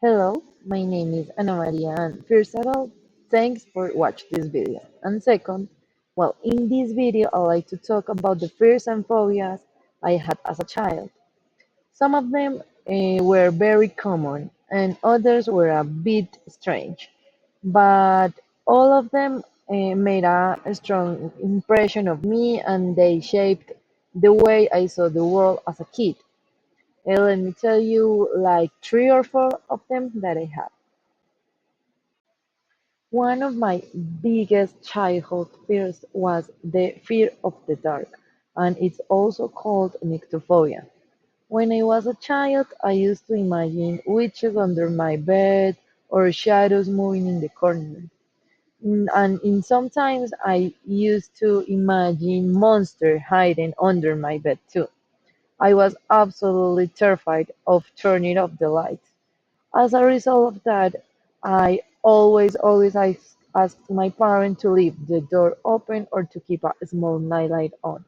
Hello, my name is Ana Maria, and first of all, thanks for watching this video. And second, well, in this video, I like to talk about the fears and phobias I had as a child. Some of them were very common, and others were a bit strange, but all of them made a strong impression of me, and they shaped the way I saw the world as a kid. Let me tell you like three or four of them that I have. One of my biggest childhood fears was the fear of the dark, and it's also called nyctophobia. When I was a child, I used to imagine witches under my bed or shadows moving in the corner. And in sometimes I used to imagine monster hiding under my bed too. I was absolutely terrified of turning off the lights. As a result of that, I always asked my parents to leave the door open or to keep a small nightlight on.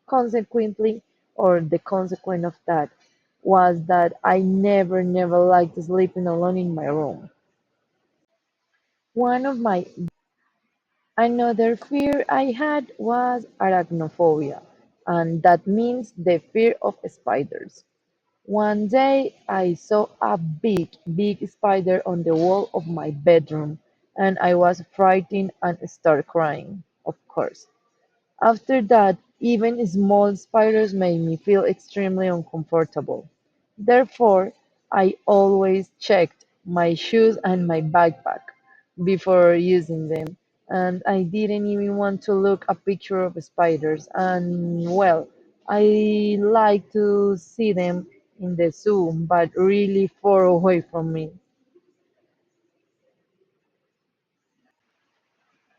Consequently, or the consequence of that, was that I never liked sleeping alone in my room. One of my Another fear I had was arachnophobia, and that means the fear of spiders. One day I saw a big spider on the wall of my bedroom, and I was frightened and started crying, of course. After that, even small spiders made me feel extremely uncomfortable. Therefore, I always checked my shoes and my backpack before using them, and I didn't even want to look a picture of spiders. And well, I like to see them in the zoo, but really far away from me.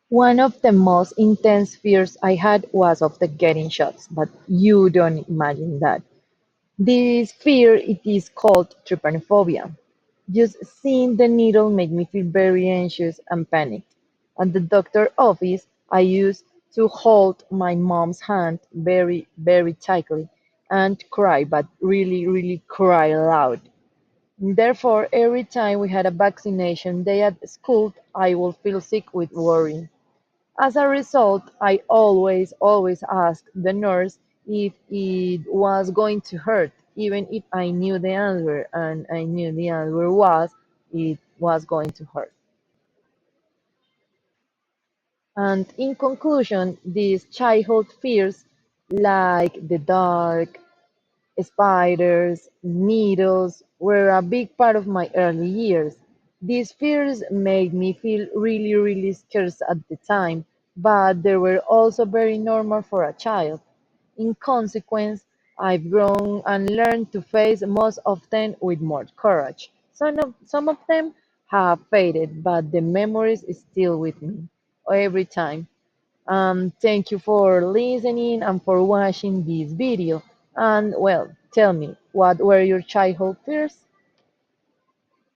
One of the most intense fears I had was of the getting shots, but you don't imagine that. This fear it is called trypanophobia. Just seeing the needle made me feel very anxious and panicked. At the doctor office, I used to hold my mom's hand very tightly and cry, but really cry loud. Therefore, every time we had a vaccination day at school, I would feel sick with worry. As a result, I always asked the nurse if it was going to hurt, even if I knew the answer, and I knew the answer was it was going to hurt. And in conclusion, these childhood fears, like the dark, spiders, needles, were a big part of my early years. These fears made me feel really scared at the time, but they were also very normal for a child. In consequence, I've grown and learned to face most of them with more courage. Some of them have faded, but the memories is still with me every time. Thank you for listening and for watching this video. And well, tell me, what were your childhood fears?